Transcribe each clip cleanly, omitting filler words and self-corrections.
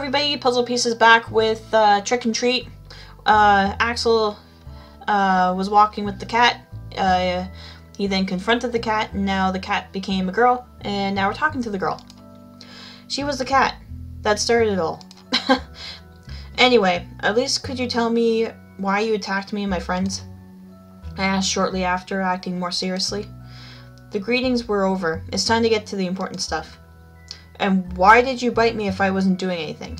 everybody, PuZZlePieceZ back with Trick and Treat. Axel was walking with the cat. He then confronted the cat, and now the cat became a girl, and now we're talking to the girl. She was the cat that started it all. Anyway, at least could you tell me why you attacked me and my friends? I asked shortly after, acting more seriously. The greetings were over. It's time to get to the important stuff. And why did you bite me if I wasn't doing anything?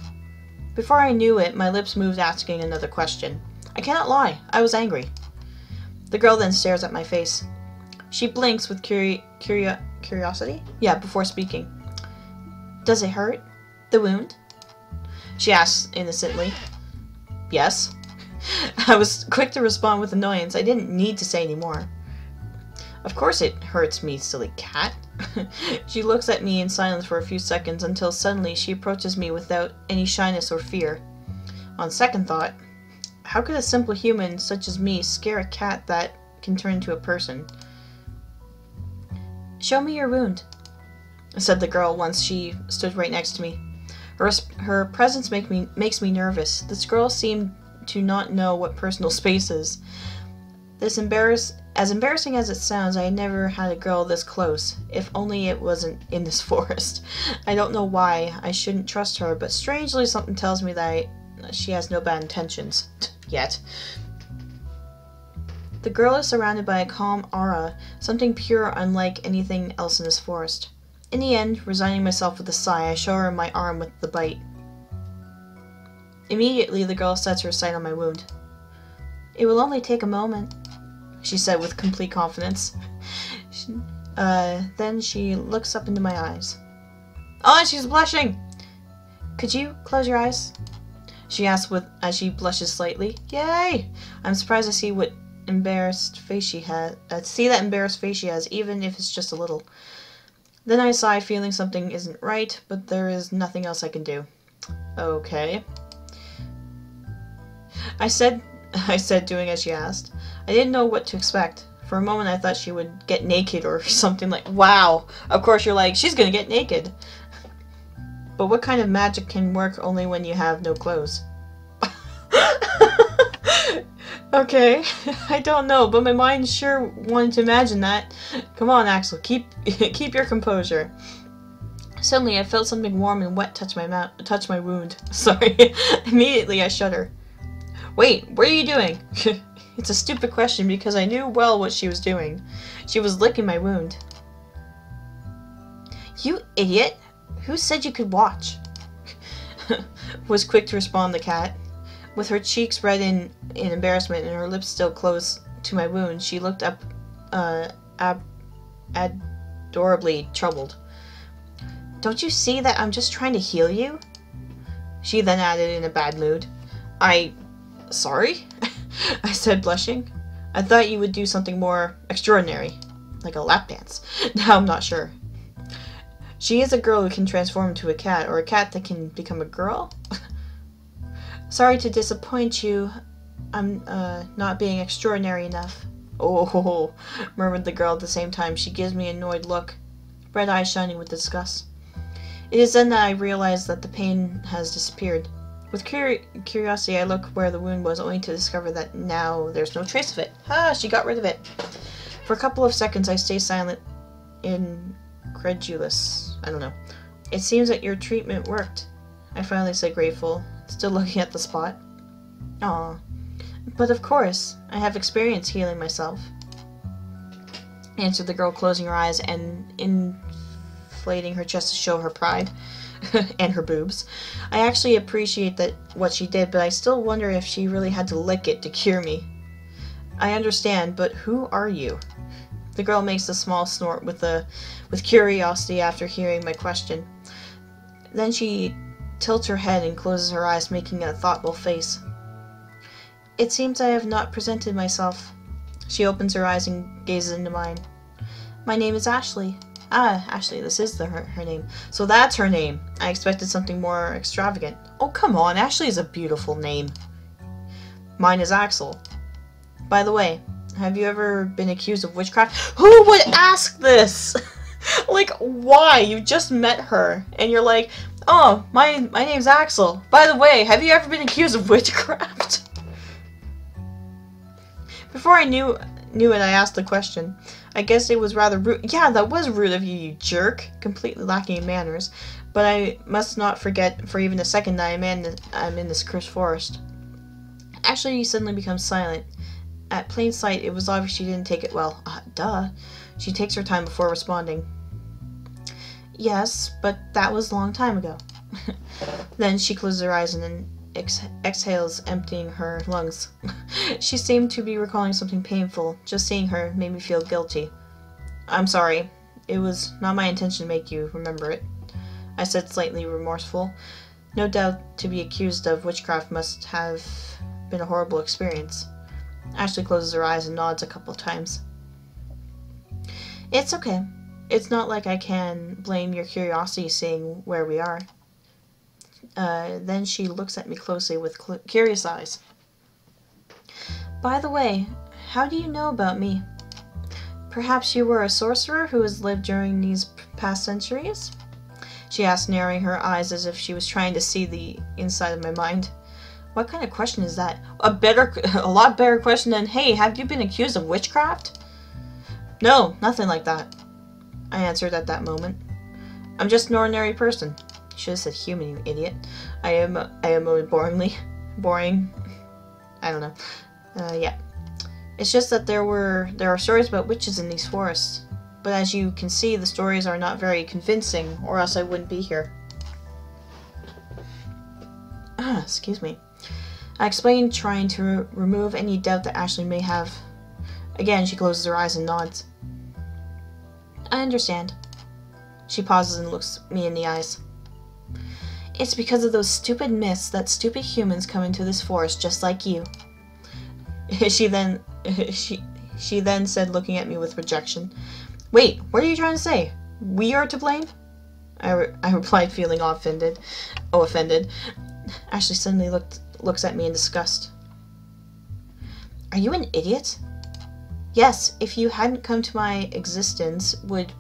Before I knew it, my lips moved asking another question. I cannot lie. I was angry. The girl then stares at my face. She blinks with curiosity? Yeah, before speaking. Does it hurt? The wound? She asks innocently. Yes. I was quick to respond with annoyance. I didn't need to say any more. Of course it hurts me, silly cat. She looks at me in silence for a few seconds until suddenly she approaches me without any shyness or fear. On second thought, how could a simple human such as me scare a cat that can turn into a person? Show me your wound, said the girl once she stood right next to me. Her presence makes me nervous. This girl seemed to not know what personal space is. As embarrassing as it sounds, I had never had a girl this close, if only it wasn't in this forest. I don't know why I shouldn't trust her, but strangely something tells me that she has no bad intentions. Yet. The girl is surrounded by a calm aura, something pure unlike anything else in this forest. In the end, resigning myself with a sigh, I show her my arm with the bite. Immediately, the girl sets her sight on my wound. It will only take a moment, she said with complete confidence. Then she looks up into my eyes. Oh, she's blushing! Could you close your eyes? She asks as she blushes slightly. Yay! I'm surprised to see what embarrassed face she has. That embarrassed face she has, even if it's just a little. Then I sigh, feeling something isn't right, but there is nothing else I can do. Okay. I said, doing as she asked. I didn't know what to expect. For a moment I thought she would get naked or something like, wow! Of course you're like, she's gonna get naked! But what kind of magic can work only when you have no clothes? Okay, I don't know, but my mind sure wanted to imagine that. Come on, Axel, keep your composure. Suddenly I felt something warm and wet touch my wound. Sorry. Immediately I shudder. Wait, what are you doing? It's a stupid question because I knew well what she was doing. She was licking my wound. You idiot! Who said you could watch? Was quick to respond the cat. With her cheeks red in embarrassment and her lips still close to my wound, she looked up adorably troubled. Don't you see that I'm just trying to heal you? She then added in a bad mood. Sorry? I said, blushing. I thought you would do something more extraordinary, like a lap dance. Now I'm not sure. She is a girl who can transform into a cat, or a cat that can become a girl? Sorry to disappoint you. I'm not being extraordinary enough. Oh, murmured the girl at the same time. She gives me an annoyed look, red eyes shining with disgust. It is then that I realize that the pain has disappeared. With curiosity, I look where the wound was, only to discover that now there's no trace of it. Ah, she got rid of it. For a couple of seconds, I stay silent, incredulous. I don't know. It seems that your treatment worked, I finally said, grateful, still looking at the spot. Aw. But of course, I have experience healing myself, answered the girl, closing her eyes and inflating her chest to show her pride. And her boobs. I actually appreciate what she did, but I still wonder if she really had to lick it to cure me. I understand, but who are you? The girl makes a small snort with curiosity after hearing my question. Then she tilts her head and closes her eyes, making a thoughtful face. It seems I have not presented myself. She opens her eyes and gazes into mine. My name is Ashley. Ah, Ashley, this is her name. So that's her name. I expected something more extravagant. Oh, come on, Ashley is a beautiful name. Mine is Axel. By the way, have you ever been accused of witchcraft? Who would ask this? Like, why? You just met her, and you're like, Oh, my name's Axel. By the way, have you ever been accused of witchcraft? Before I knew it, I asked the question. I guess it was rather rude. Yeah, that was rude of you, you jerk. Completely lacking in manners. But I must not forget for even a second that I'm in this cursed forest. Actually, he suddenly becomes silent. At plain sight, it was obvious she didn't take it well. Duh. She takes her time before responding. Yes, but that was a long time ago. Then she closes her eyes and then exhales, emptying her lungs. She seemed to be recalling something painful. Just seeing her made me feel guilty. I'm sorry. It was not my intention to make you remember it, I said, slightly remorseful. No doubt to be accused of witchcraft must have been a horrible experience. Ashley closes her eyes and nods a couple of times. It's okay. It's not like I can blame your curiosity seeing where we are. Then she looks at me closely with curious eyes. By the way, how do you know about me? Perhaps you were a sorcerer who has lived during these past centuries? She asked, narrowing her eyes as if she was trying to see the inside of my mind. What kind of question is that? A lot better question than, hey, have you been accused of witchcraft? No, nothing like that, I answered at that moment. I'm just an ordinary person. Should have said human, you idiot. I am boring. I don't know. Yeah. It's just that there are stories about witches in these forests. But as you can see, the stories are not very convincing, or else I wouldn't be here. Excuse me. I explained, trying to remove any doubt that Ashley may have. Again, she closes her eyes and nods. I understand. She pauses and looks me in the eyes. It's because of those stupid myths that stupid humans come into this forest just like you. She then said, looking at me with rejection. Wait, what are you trying to say? We are to blame? I replied, feeling offended. Ashley suddenly looks at me in disgust. Are you an idiot? Yes, if you hadn't come to my existence would...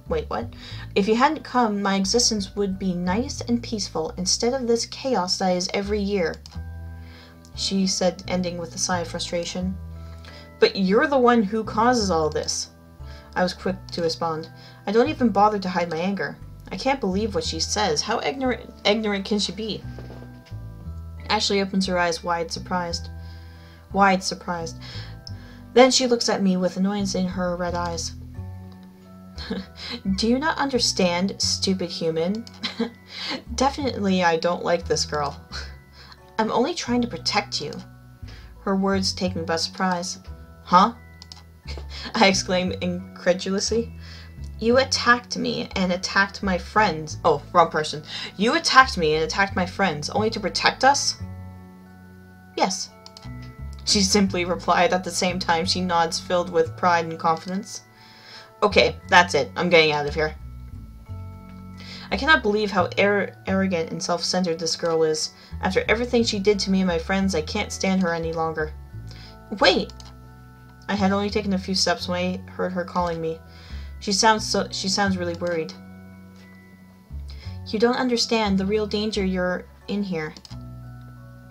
Wait, what? If you hadn't come, my existence would be nice and peaceful instead of this chaos that is every year, she said, ending with a sigh of frustration. But you're the one who causes all this. I was quick to respond. I don't even bother to hide my anger. I can't believe what she says. How ignorant can she be? Ashley opens her eyes wide surprised. Then she looks at me with annoyance in her red eyes. Do you not understand, stupid human? Definitely I don't like this girl. I'm only trying to protect you. Her words take me by surprise. Huh? I exclaimed incredulously. You attacked me and attacked my friends. Oh, wrong person. You attacked me and attacked my friends, only to protect us? Yes. She simply replied, at the same time she nods, filled with pride and confidence. Okay, that's it. I'm getting out of here. I cannot believe how arrogant and self-centered this girl is. After everything she did to me and my friends, I can't stand her any longer. Wait! I had only taken a few steps when I heard her calling me. She sounds really worried. You don't understand the real danger you're in here.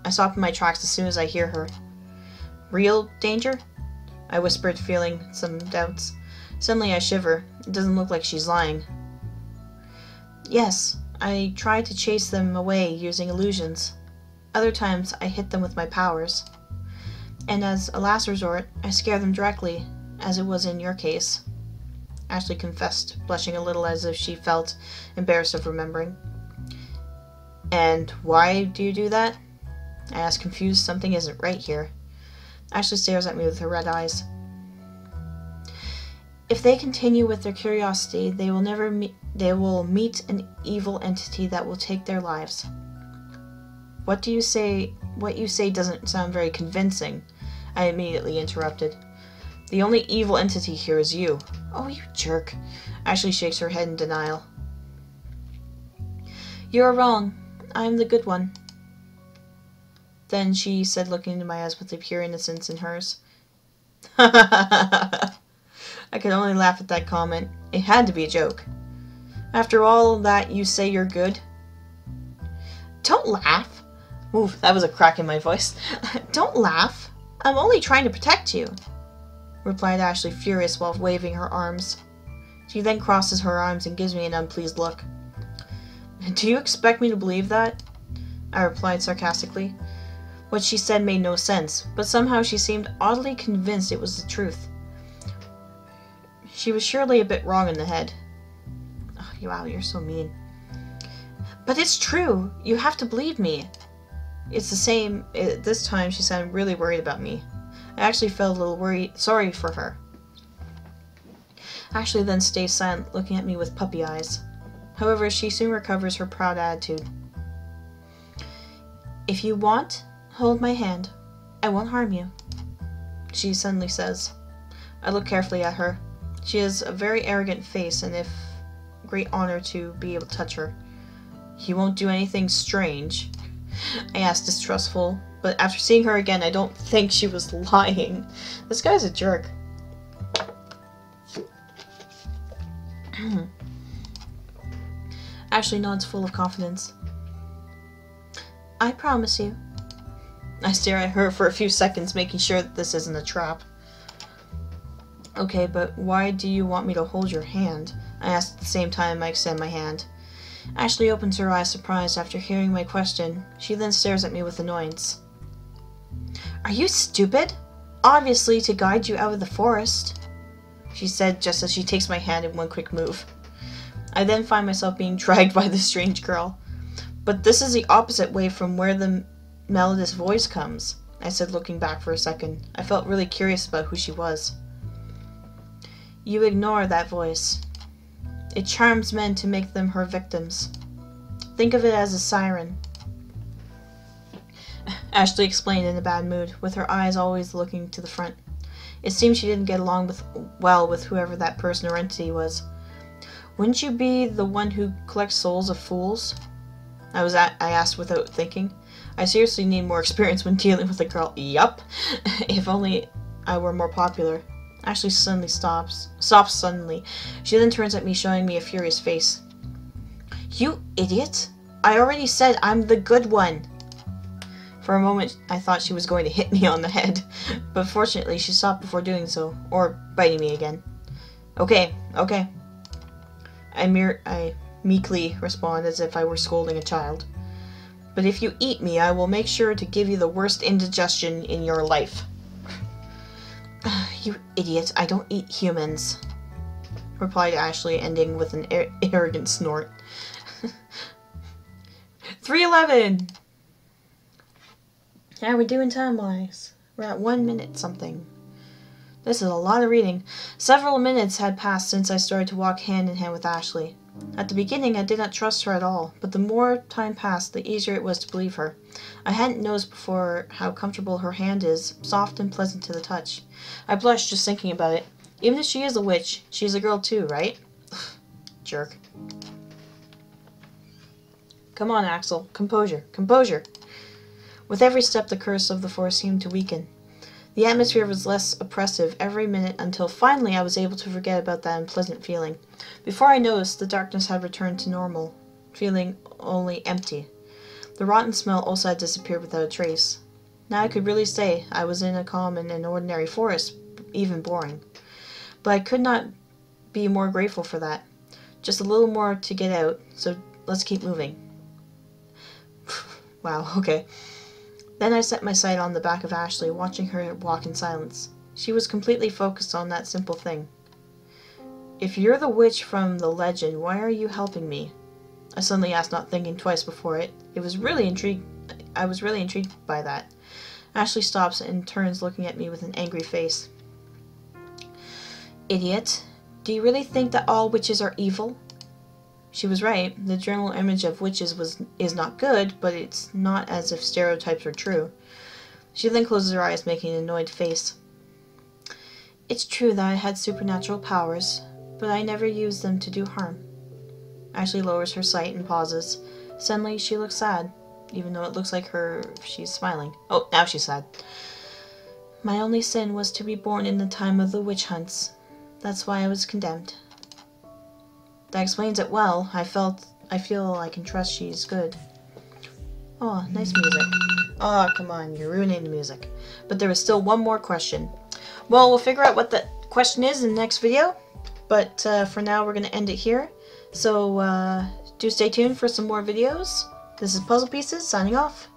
I stop in my tracks as soon as I hear her. Real danger? I whispered, feeling some doubts. Suddenly I shiver. It doesn't look like she's lying. Yes, I try to chase them away using illusions. Other times I hit them with my powers. And as a last resort, I scare them directly, as it was in your case. Ashley confessed, blushing a little as if she felt embarrassed of remembering. And why do you do that? I asked, confused. Something isn't right here. Ashley stares at me with her red eyes. If they continue with their curiosity, they will meet an evil entity that will take their lives. What you say doesn't sound very convincing, I immediately interrupted. The only evil entity here is you. Oh, you jerk. Ashley shakes her head in denial. You're wrong. I'm the good one. Then she said, looking into my eyes with the pure innocence in hers. I could only laugh at that comment. It had to be a joke. After all that, you say you're good? Don't laugh. Ooh, that was a crack in my voice. Don't laugh. I'm only trying to protect you, replied Ashley, furious while waving her arms. She then crosses her arms and gives me an unpleased look. Do you expect me to believe that? I replied sarcastically. What she said made no sense, but somehow she seemed oddly convinced it was the truth. She was surely a bit wrong in the head. Oh, wow, you're so mean. But it's true. You have to believe me. It's the same. This time she sounded really worried about me. I actually felt a little sorry for her. Ashley then stays silent, looking at me with puppy eyes. However, she soon recovers her proud attitude. If you want, hold my hand. I won't harm you, she suddenly says. I look carefully at her. She has a very arrogant face, and if great honor to be able to touch her. You won't do anything strange? I asked, distrustful, but after seeing her again, I don't think she was lying. This guy's a jerk. Ashley nods, full of confidence. I promise you. I stare at her for a few seconds, making sure that this isn't a trap. Okay, but why do you want me to hold your hand? I asked at the same time I extend my hand. Ashley opens her eyes, surprised after hearing my question. She then stares at me with annoyance. Are you stupid? Obviously to guide you out of the forest, she said just as she takes my hand in one quick move. I then find myself being dragged by this strange girl. But this is the opposite way from where the melodious voice comes, I said, looking back for a second. I felt really curious about who she was. You ignore that voice. It charms men to make them her victims. Think of it as a siren. Ashley explained in a bad mood, with her eyes always looking to the front. It seemed she didn't get along well with whoever that person or entity was. Wouldn't you be the one who collects souls of fools? I asked without thinking. I seriously need more experience when dealing with a girl. Yup. If only I were more popular. Ashley suddenly stops suddenly. She then turns at me, showing me a furious face. You idiot! I already said I'm the good one! For a moment, I thought she was going to hit me on the head, but fortunately she stopped before doing so, or biting me again. Okay. I meekly respond as if I were scolding a child. But if you eat me, I will make sure to give you the worst indigestion in your life. You idiot, I don't eat humans, replied Ashley, ending with an arrogant snort. 3:11! Yeah, we're doing time-wise. We're at 1 minute something. This is a lot of reading. Several minutes had passed since I started to walk hand in hand with Ashley. At the beginning, I did not trust her at all, but the more time passed, the easier it was to believe her. I hadn't noticed before how comfortable her hand is, soft and pleasant to the touch. I blushed just thinking about it. Even if she is a witch, she's a girl too, right? Jerk. Come on, Axel. Composure. Composure. With every step, the curse of the forest seemed to weaken. The atmosphere was less oppressive every minute until finally I was able to forget about that unpleasant feeling. Before I noticed, the darkness had returned to normal, feeling only empty. The rotten smell also had disappeared without a trace. Now I could really say I was in a common and ordinary forest, even boring. But I could not be more grateful for that. Just a little more to get out, so let's keep moving. Wow, okay. Then I set my sight on the back of Ashley, watching her walk in silence. She was completely focused on that simple thing. If you're the witch from the legend, why are you helping me? I suddenly asked, not thinking twice before it. I was really intrigued by that. Ashley stops and turns, looking at me with an angry face. Idiot. Do you really think that all witches are evil? She was right. The general image of witches is not good, but it's not as if stereotypes are true. She then closes her eyes, making an annoyed face. It's true that I had supernatural powers, but I never used them to do harm. Ashley lowers her sight and pauses. Suddenly, she looks sad, even though it looks like she's smiling. Oh, now she's sad. My only sin was to be born in the time of the witch hunts. That's why I was condemned. That explains it well. I feel I can trust she's good. Oh, nice music. Oh, come on, you're ruining the music. But there was still one more question. Well, we'll figure out what the question is in the next video. But for now, we're going to end it here. So do stay tuned for some more videos. This is PuZZlePieceZ signing off.